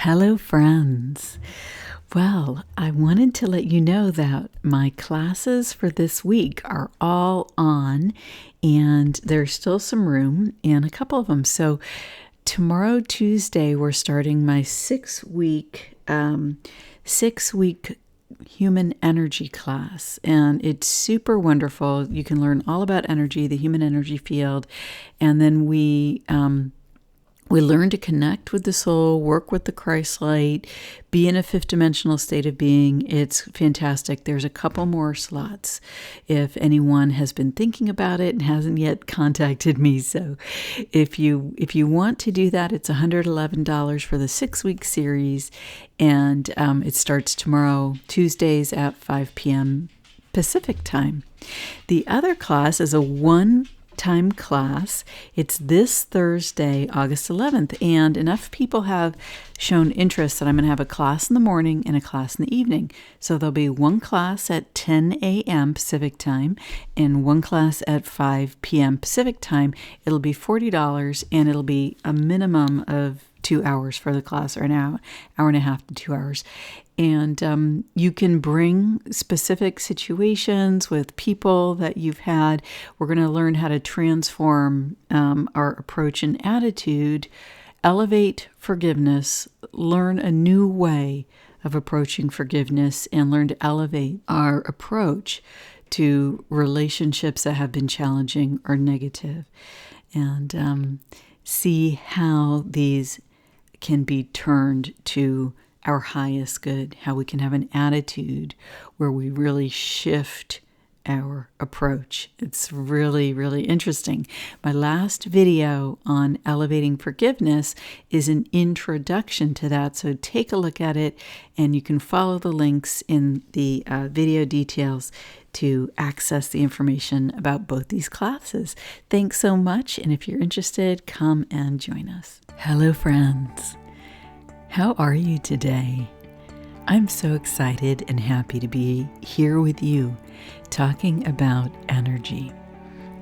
Hello, friends. Well, I wanted to let you know that my classes for this week are all on, and there's still some room in a couple of them. So tomorrow, Tuesday, we're starting my six-week human energy class, and it's super wonderful. You can learn all about energy, the human energy field, and then we learn to connect with the soul, work with the Christ light, be in a fifth dimensional state of being. It's fantastic. There's a couple more slots if anyone has been thinking about it and hasn't yet contacted me. So if you want to do that, it's $111 for the 6-week series, and it starts tomorrow, Tuesdays at 5 p.m. Pacific time. The other class is a one-time class. It's this Thursday, August 11th, and enough people have shown interest that I'm going to have a class in the morning and a class in the evening. So there'll be one class at 10 a.m. Pacific time and one class at 5 p.m. Pacific time. It'll be $40, and it'll be a minimum of 2 hours for the class, or an hour and a half to 2 hours. And you can bring specific situations with people that you've had. We're going to learn how to transform our approach and attitude, elevate forgiveness, learn a new way of approaching forgiveness, and learn to elevate our approach to relationships that have been challenging or negative, and see how these can be turned to our highest good, how we can have an attitude where we really shift our approach. It's really, really interesting. My last video on elevating forgiveness is an introduction to that, so take a look at it, and you can follow the links in the video details to access the information about both these classes. Thanks so much, and if you're interested, come and join us. Hello, friends. How are you today? I'm so excited and happy to be here with you talking about energy.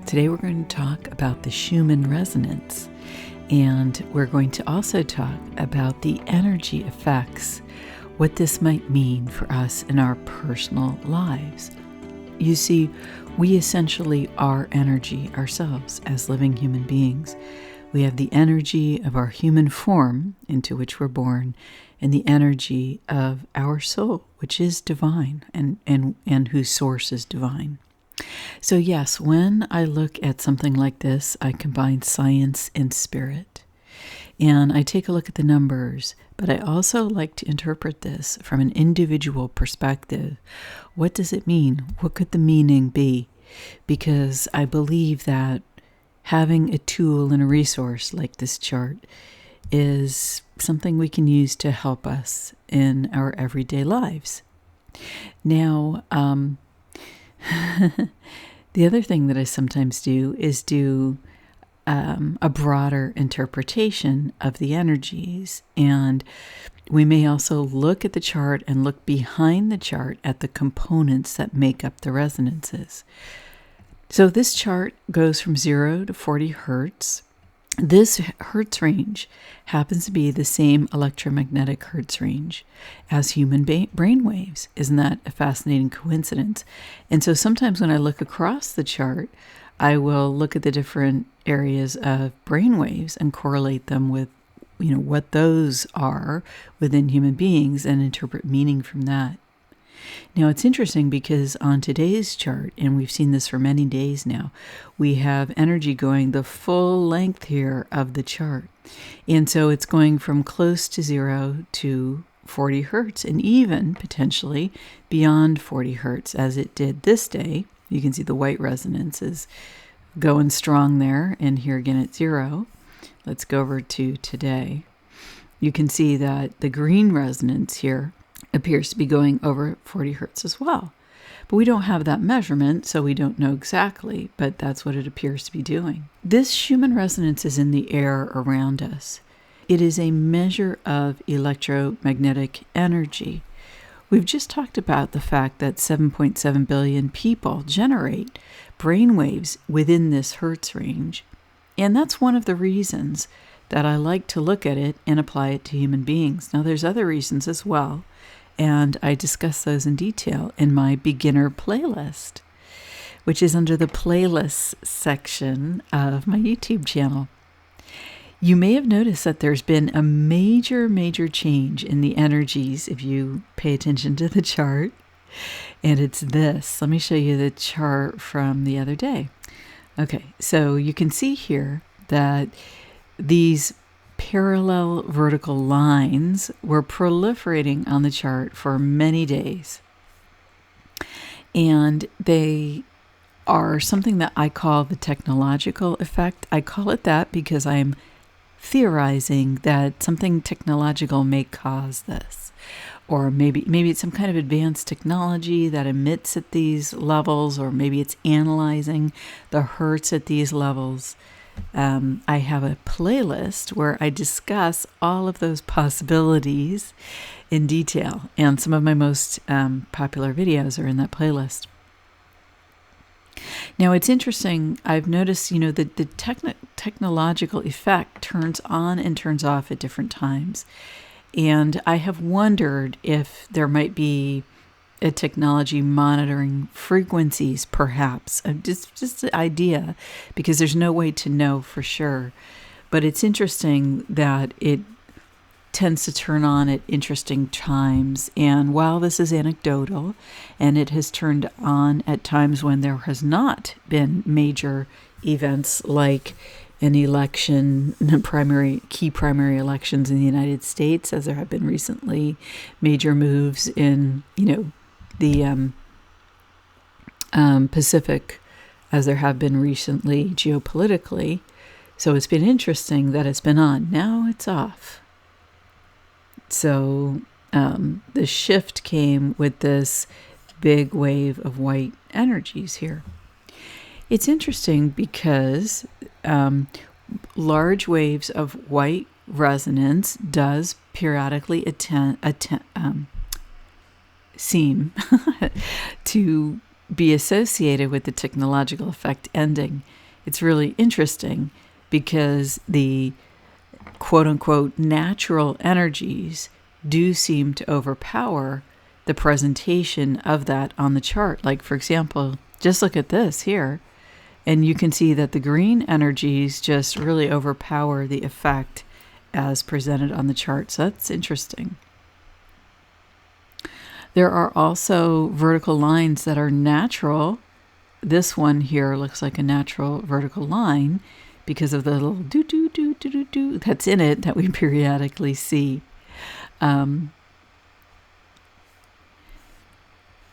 Today we're going to talk about the Schumann resonance, and we're going to also talk about the energy effects, what this might mean for us in our personal lives. You see, we essentially are energy ourselves as living human beings. We have the energy of our human form into which we're born, and the energy of our soul, which is divine and whose source is divine. So yes, when I look at something like this, I combine science and spirit. And I take a look at the numbers, but I also like to interpret this from an individual perspective. What does it mean? What could the meaning be? Because I believe that having a tool and a resource like this chart is something we can use to help us in our everyday lives. Now, the other thing that I sometimes do is do a broader interpretation of the energies, and we may also look at the chart and look behind the chart at the components that make up the resonances. So this chart goes from 0 to 40 hertz. This hertz range happens to be the same electromagnetic hertz range as human brain waves. Isn't that a fascinating coincidence? And so sometimes when I look across the chart, I will look at the different areas of brain waves and correlate them with, what those are within human beings and interpret meaning from that. Now, it's interesting because on today's chart, and we've seen this for many days now, we have energy going the full length here of the chart. And so it's going from close to 0 to 40 hertz, and even potentially beyond 40 hertz, as it did this day. You can see the white resonance is going strong there, and here again at 0. Let's go over to today. You can see that the green resonance here appears to be going over 40 hertz as well. But we don't have that measurement, so we don't know exactly, but that's what it appears to be doing. This Schumann resonance is in the air around us. It is a measure of electromagnetic energy. We've just talked about the fact that 7.7 billion people generate brain waves within this hertz range. And that's one of the reasons that I like to look at it and apply it to human beings. Now, there's other reasons as well, and I discuss those in detail in my beginner playlist, which is under the playlists section of my YouTube channel. You may have noticed that there's been a major change in the energies if you pay attention to the chart. And it's this. Let me show you the chart from the other day. Okay, so you can see here that these parallel vertical lines were proliferating on the chart for many days. And they are something that I call the technological effect. I call it that because I'm theorizing that something technological may cause this, or maybe it's some kind of advanced technology that emits at these levels, or maybe it's analyzing the hertz at these levels. I have a playlist where I discuss all of those possibilities in detail, and some of my most popular videos are in that playlist. Now, it's interesting, I've noticed, that the technological effect turns on and turns off at different times. And I have wondered if there might be a technology monitoring frequencies, perhaps. Just an idea, because there's no way to know for sure. But it's interesting that it tends to turn on at interesting times. And while this is anecdotal, and it has turned on at times when there has not been major events like an election, key primary elections in the United States, as there have been recently, major moves in, the Pacific, as there have been recently geopolitically. So it's been interesting that it's been on. Now it's off. So the shift came with this big wave of white energies here. It's interesting because large waves of white resonance does periodically seem to be associated with the technological effect ending. It's really interesting because the quote-unquote natural energies do seem to overpower the presentation of that on the chart. Like, for example, just look at this here, and you can see that the green energies just really overpower the effect as presented on the chart. So that's interesting. There are also vertical lines that are natural. This one here looks like a natural vertical line because of the little do that's in it that we periodically see.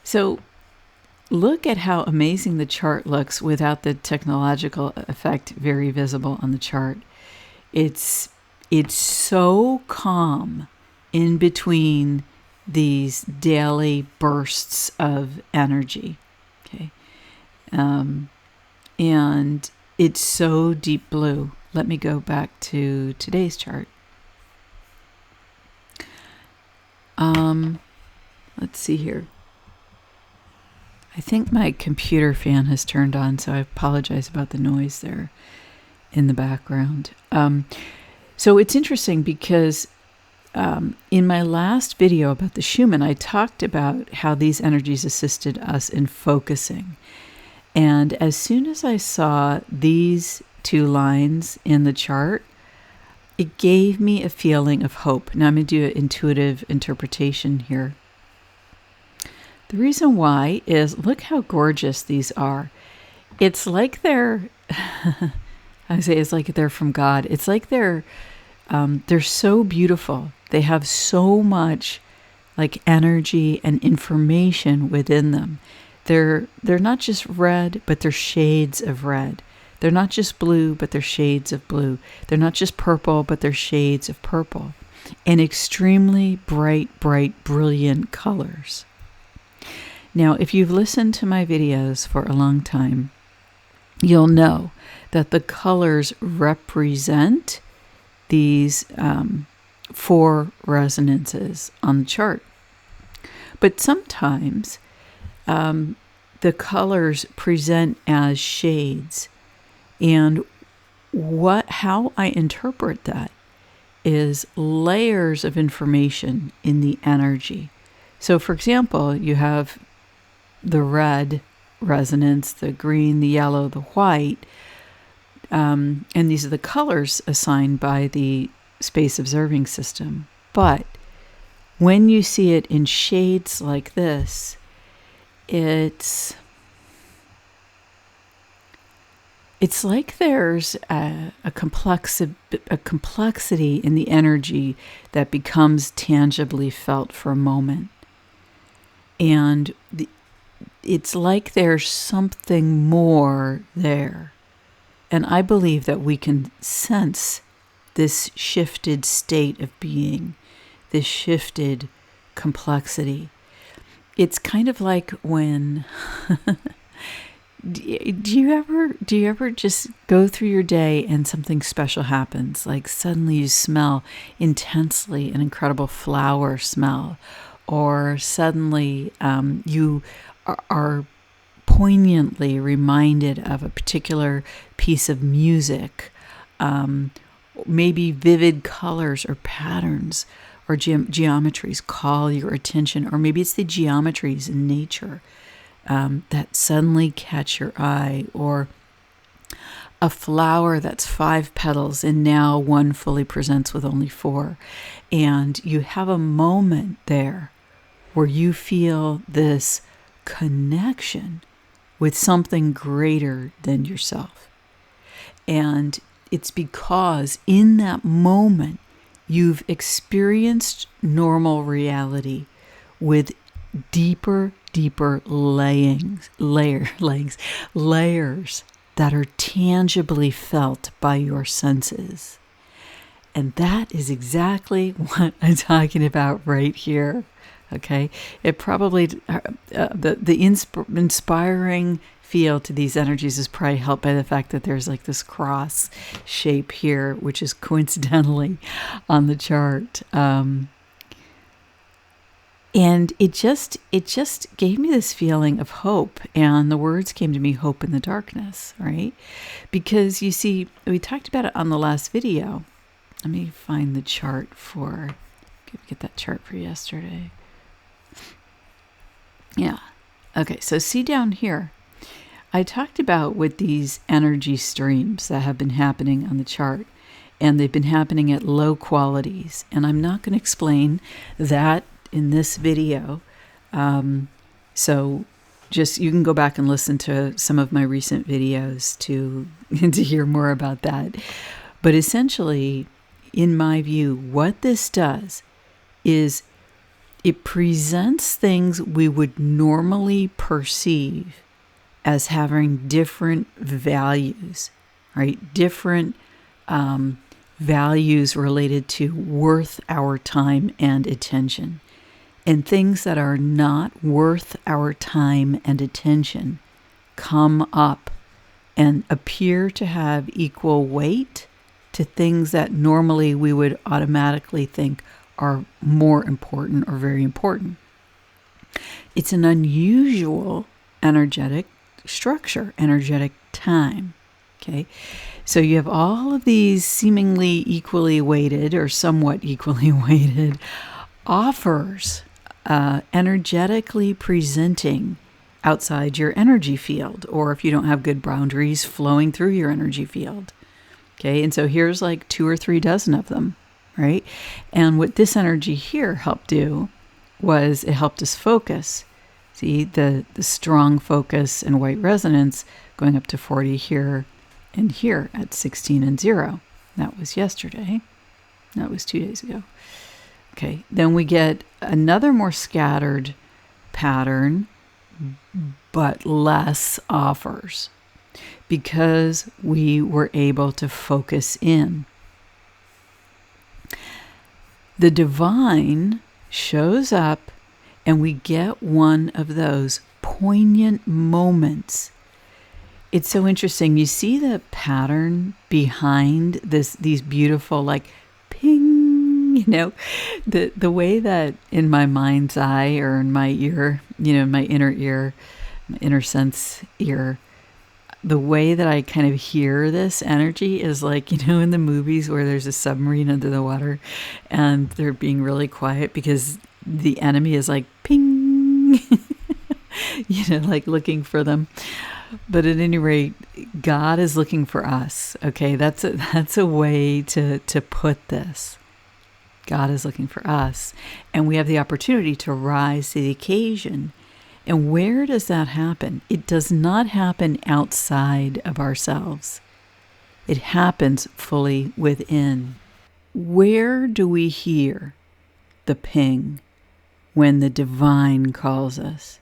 So look at how amazing the chart looks without the technological effect very visible on the chart. It's so calm in between these daily bursts of energy. Okay. And it's so deep blue. Let me go back to today's chart. Let's see here. I think my computer fan has turned on, so I apologize about the noise there in the background. So it's interesting because in my last video about the Schumann, I talked about how these energies assisted us in focusing. And as soon as I saw these two lines in the chart, it gave me a feeling of hope. Now I'm going to do an intuitive interpretation here. The reason why is, look how gorgeous these are. It's like they're, I say it's like they're from God. It's like they're so beautiful. They have so much like energy and information within them. They're not just red, but they're shades of red. They're not just blue, but they're shades of blue. They're not just purple, but they're shades of purple. And extremely bright, brilliant colors. Now, if you've listened to my videos for a long time, you'll know that the colors represent these 4 resonances on the chart. But sometimes the colors present as shades. And how I interpret that is layers of information in the energy. So for example, you have the red resonance, the green, the yellow, the white, and these are the colors assigned by the space observing system. But when you see it in shades like this, it's like there's a complexity in the energy that becomes tangibly felt for a moment. And it's like there's something more there. And I believe that we can sense this shifted state of being, this shifted complexity. It's kind of like when do you ever just go through your day and something special happens? Like suddenly you smell intensely an incredible flower smell, or suddenly you are poignantly reminded of a particular piece of music, maybe vivid colors or patterns or geometries call your attention, or maybe it's the geometries in nature that suddenly catch your eye, or a flower that's 5 petals and now one fully presents with only 4. And you have a moment there where you feel this connection with something greater than yourself. And it's because in that moment, you've experienced normal reality with deeper layers that are tangibly felt by your senses. And that is exactly what I'm talking about right here. Okay, it probably the inspiring feel to these energies is probably helped by the fact that there's like this cross shape here, which is coincidentally on the chart. And it just gave me this feeling of hope, and the words came to me, hope in the darkness, right? Because you see, we talked about it on the last video. Let me find the chart get that chart for yesterday. Yeah. Okay, so see down here, I talked about with these energy streams that have been happening on the chart, and they've been happening at low qualities. And I'm not going to explain that in this video. So just, you can go back and listen to some of my recent videos to hear more about that. But essentially, in my view, what this does is it presents things we would normally perceive as having different values, right? Different values related to worth our time and attention. And things that are not worth our time and attention come up and appear to have equal weight to things that normally we would automatically think are more important or very important. It's an unusual energetic structure, energetic time. Okay, so you have all of these seemingly equally weighted or somewhat equally weighted offers, energetically presenting outside your energy field, or if you don't have good boundaries, flowing through your energy field. Okay, and so here's like 2 or 3 dozen of them, right? And what this energy here helped do was it helped us focus. See the strong focus and white resonance going up to 40 here and here at 16 and 0. That was yesterday. That was 2 days ago. Okay, then we get another more scattered pattern, but less offers, because we were able to focus in. The divine shows up, and we get one of those poignant moments. It's so interesting. You see the pattern behind these beautiful, like, ping, the way that in my mind's eye or in my ear, my inner ear, my inner sense ear, the way that I kind of hear this energy is like, in the movies where there's a submarine under the water and they're being really quiet because the enemy is like ping, like looking for them. But at any rate, God is looking for us. Okay, that's a way to put this. God is looking for us, and we have the opportunity to rise to the occasion. And where does that happen? It does not happen outside of ourselves. It happens fully within. Where do we hear the ping when the divine calls us?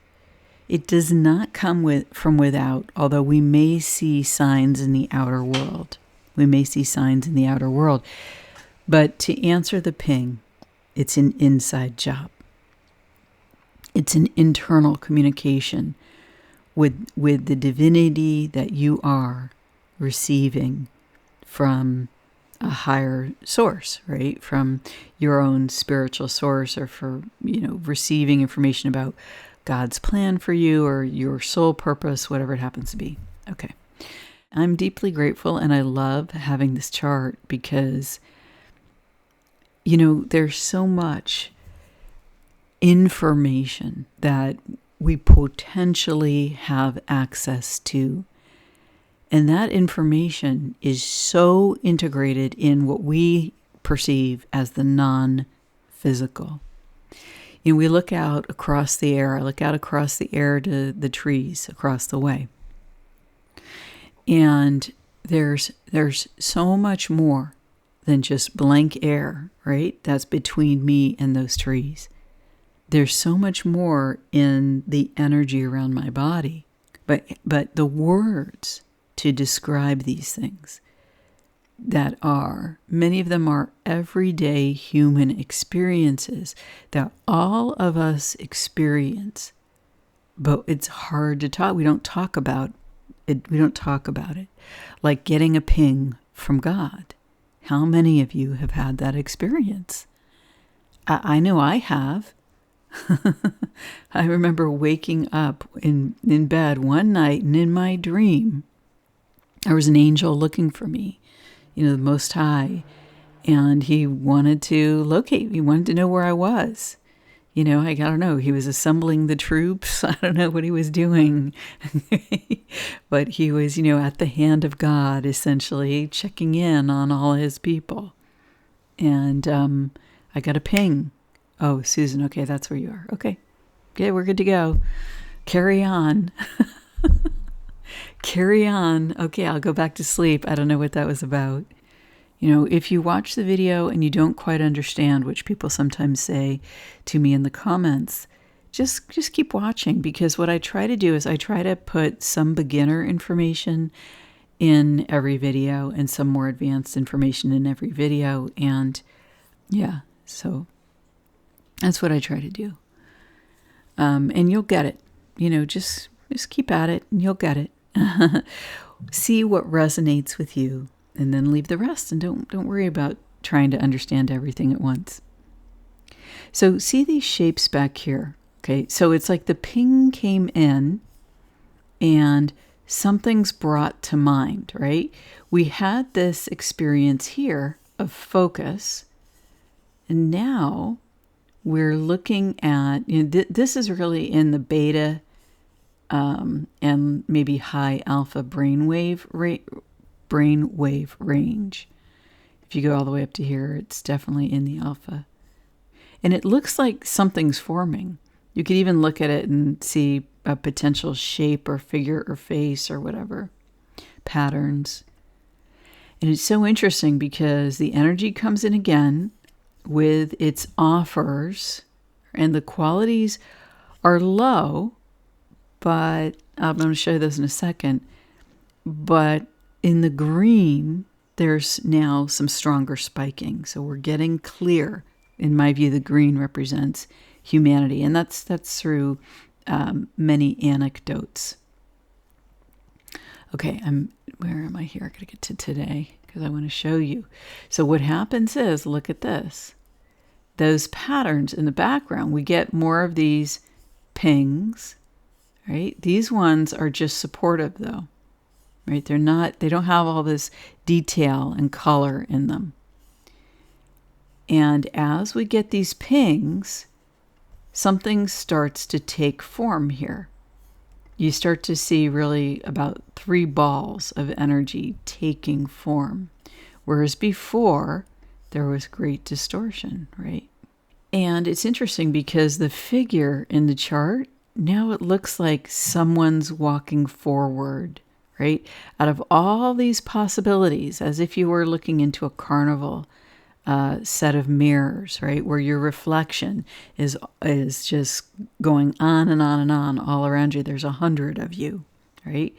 It does not come from without, although we may see signs in the outer world. But to answer the ping, it's an inside job. It's an internal communication with the divinity that you are receiving from a higher source, right? From your own spiritual source, or for, receiving information about God's plan for you or your soul purpose, whatever it happens to be. Okay. I'm deeply grateful, and I love having this chart because, there's so much information that we potentially have access to. And that information is so integrated in what we perceive as the non-physical. We look out across the air. I look out across the air to the trees across the way. And there's so much more than just blank air, right? That's between me and those trees. There's so much more in the energy around my body. But the words to describe these things many of them are everyday human experiences that all of us experience, but it's hard to talk. We don't talk about it. Like getting a ping from God. How many of you have had that experience? I know I have. I remember waking up in bed one night, and in my dream, there was an angel looking for me, the Most High, and he wanted to locate me. He wanted to know where I was. I don't know. He was assembling the troops. I don't know what he was doing. But he was, at the hand of God, essentially checking in on all his people. And I got a ping. Oh, Susan, okay, that's where you are. Okay, we're good to go. Carry on. Carry on. Okay, I'll go back to sleep. I don't know what that was about. If you watch the video and you don't quite understand, which people sometimes say to me in the comments, just keep watching, because what I try to do is I try to put some beginner information in every video and some more advanced information in every video. And yeah, so that's what I try to do. And you'll get it. Just keep at it and you'll get it. See what resonates with you, and then leave the rest, and don't worry about trying to understand everything at once. So see these shapes back here. Okay, so it's like the ping came in and something's brought to mind, right? We had this experience here of focus, and now we're looking at, this is really in the beta and maybe high alpha brainwave range. If you go all the way up to here, it's definitely in the alpha. And it looks like something's forming. You could even look at it and see a potential shape or figure or face or whatever, patterns. And it's so interesting because the energy comes in again with its offers, and the qualities are low, but I'm going to show you those in a second. But in the green, there's now some stronger spiking. So we're getting clear. In my view, the green represents humanity, and that's through many anecdotes. Okay, where am I here? I gotta get to today because I want to show you. So what happens is, look at this. Those patterns in the background, we get more of these pings, right? These ones are just supportive though. right? They don't have all this detail and color in them. And as we get these pings, something starts to take form here. You start to see really about 3 balls of energy taking form. Whereas before, there was great distortion, right? And it's interesting because the figure in the chart, now it looks like someone's walking forward, right? Out of all these possibilities, as if you were looking into a carnival set of mirrors, right? Where your reflection is just going on and on and on all around you. There's 100 of you, right?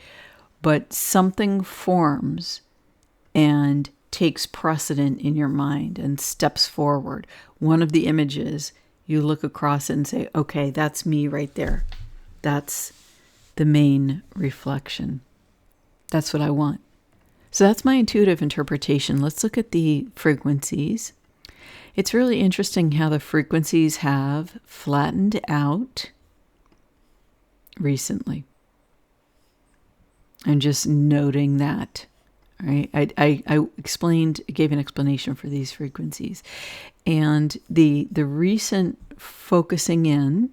But something forms and takes precedent in your mind and steps forward. One of the images, you look across it and say, okay, that's me right there. That's the main reflection. That's what I want. So that's my intuitive interpretation. Let's look at the frequencies. It's really interesting how the frequencies have flattened out recently. I'm just noting that. Right? I gave an explanation for these frequencies. And the recent focusing in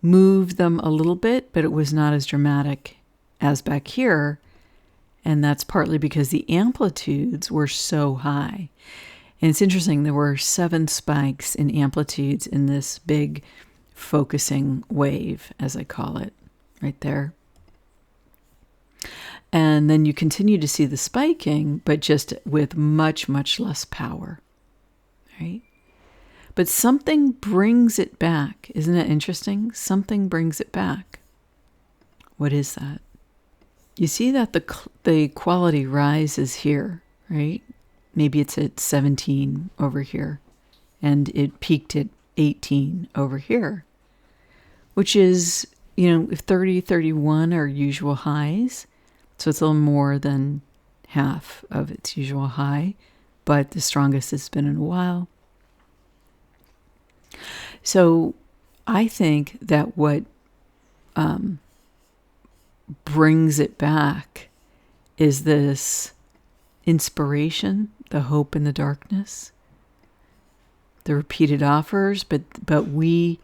moved them a little bit, but it was not as dramatic as back here. And that's partly because the amplitudes were so high. And it's interesting, there were 7 spikes in amplitudes in this big focusing wave, as I call it, right there. And then you continue to see the spiking, but just with much, much less power, right? But something brings it back. Isn't it interesting? Something brings it back. What is that? You see that the quality rises here, right? Maybe it's at 17 over here, and it peaked at 18 over here, which is, if 30, 31 are usual highs, so it's a little more than half of its usual high, but the strongest it's been in a while. So I think that what brings it back is this inspiration, the hope in the darkness, the repeated offers, but we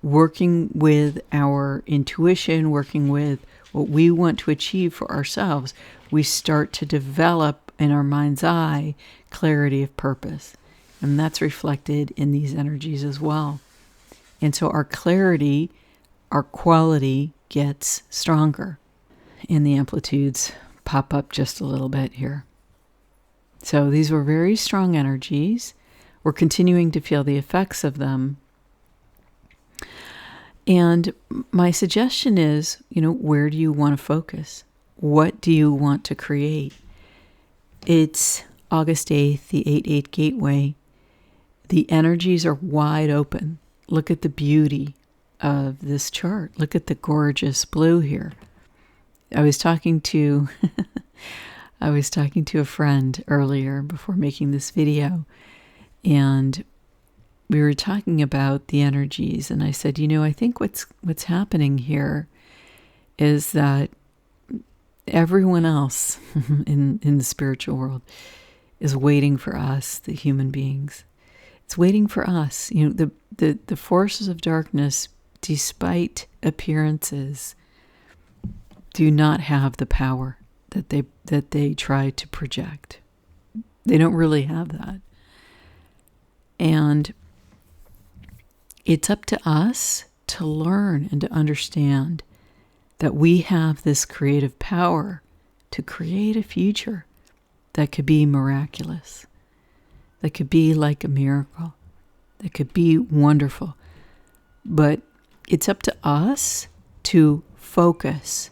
working with our intuition, working with what we want to achieve for ourselves, we start to develop in our mind's eye clarity of purpose. And that's reflected in these energies as well. And so our clarity, our quality gets stronger. And the amplitudes pop up just a little bit here. So these were very strong energies. We're continuing to feel the effects of them. And my suggestion is, where do you want to focus? What do you want to create? It's August 8th, the 8-8 gateway. The energies are wide open. Look at the beauty of this chart. Look at the gorgeous blue here. I was talking to a friend earlier before making this video, and we were talking about the energies, and I said, I think what's happening here is that everyone else in the spiritual world is waiting for us, the human beings. It's waiting for us. The forces of darkness, despite appearances, do not have the power that they try to project. They don't really have that. And it's up to us to learn and to understand that we have this creative power to create a future that could be miraculous, that could be like a miracle, that could be wonderful. But it's up to us to focus,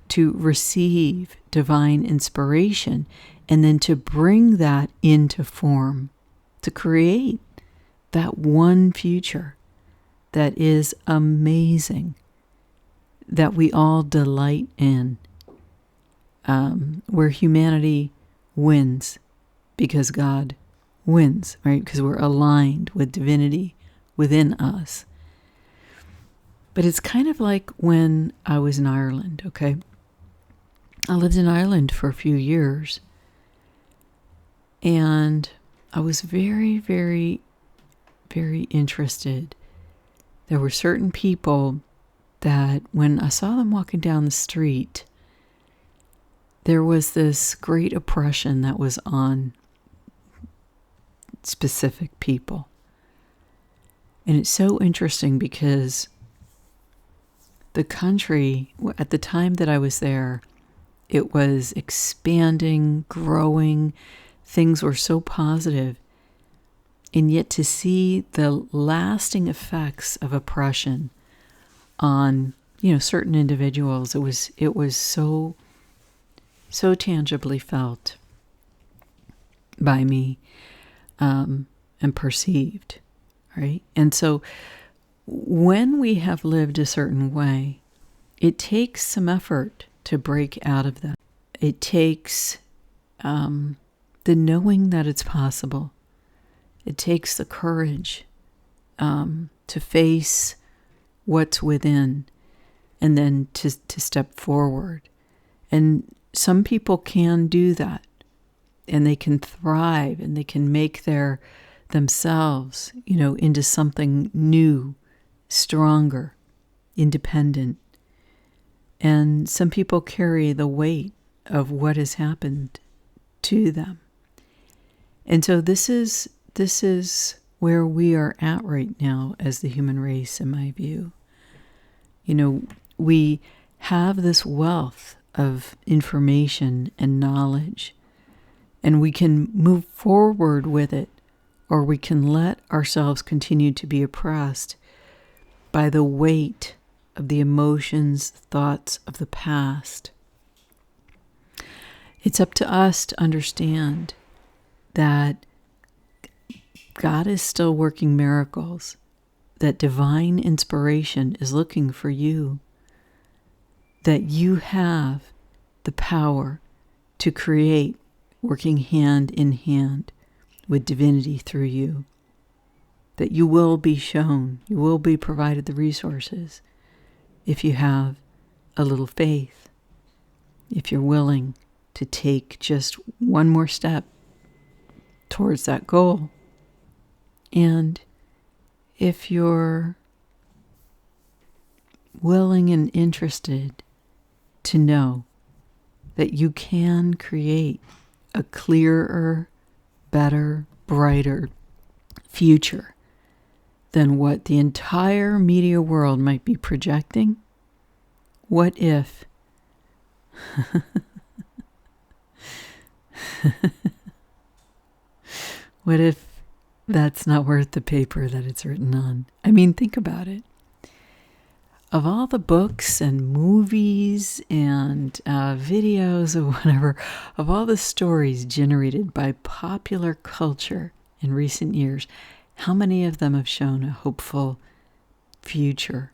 to receive divine inspiration, and then to bring that into form, to create that one future that is amazing, that we all delight in, where humanity wins because God wins, right? Because we're aligned with divinity within us. But it's kind of like when I was in Ireland, okay? I lived in Ireland for a few years, and I was very, very, very interested. There were certain people that when I saw them walking down the street, there was this great oppression that was on specific people. And it's so interesting because the country, at the time that I was there, it was expanding, growing. Things were so positive. And yet to see the lasting effects of oppression on, certain individuals, it was so tangibly felt by me, and perceived, right? And so when we have lived a certain way, it takes some effort to break out of that. It takes the knowing that it's possible. It takes the courage to face what's within and then to step forward. And some people can do that, and they can thrive, and they can make themselves, into something new, stronger, independent. And some people carry the weight of what has happened to them. And so this is where we are at right now as the human race, in my view. We have this wealth of information and knowledge, and we can move forward with it, or we can let ourselves continue to be oppressed by the weight of the emotions, thoughts of the past. It's up to us to understand that God is still working miracles, that divine inspiration is looking for you, that you have the power to create, working hand in hand with divinity through you, that you will be shown, you will be provided the resources if you have a little faith, if you're willing to take just one more step towards that goal. And if you're willing and interested to know that you can create a clearer, better, brighter future than what the entire media world might be projecting, what if what if that's not worth the paper that it's written on? I mean, think about it. Of all the books and movies and videos or whatever, of all the stories generated by popular culture in recent years, how many of them have shown a hopeful future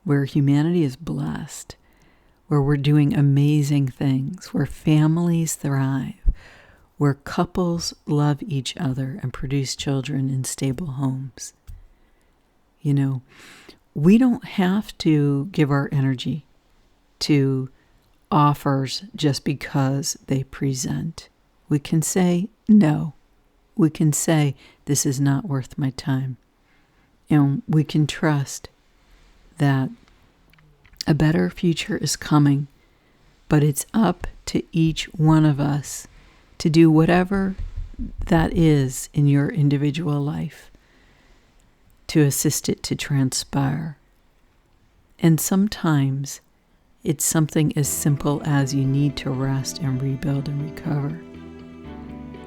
where humanity is blessed, where we're doing amazing things, where families thrive, where couples love each other and produce children in stable homes? We don't have to give our energy to offers just because they present. We can say no. We can say this is not worth my time. And we can trust that a better future is coming, but it's up to each one of us to do whatever that is in your individual life to assist it to transpire. And sometimes it's something as simple as you need to rest and rebuild and recover,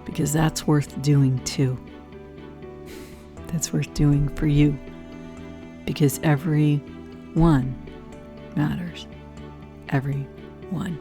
because that's worth doing too. That's worth doing for you, because every one matters. Every one.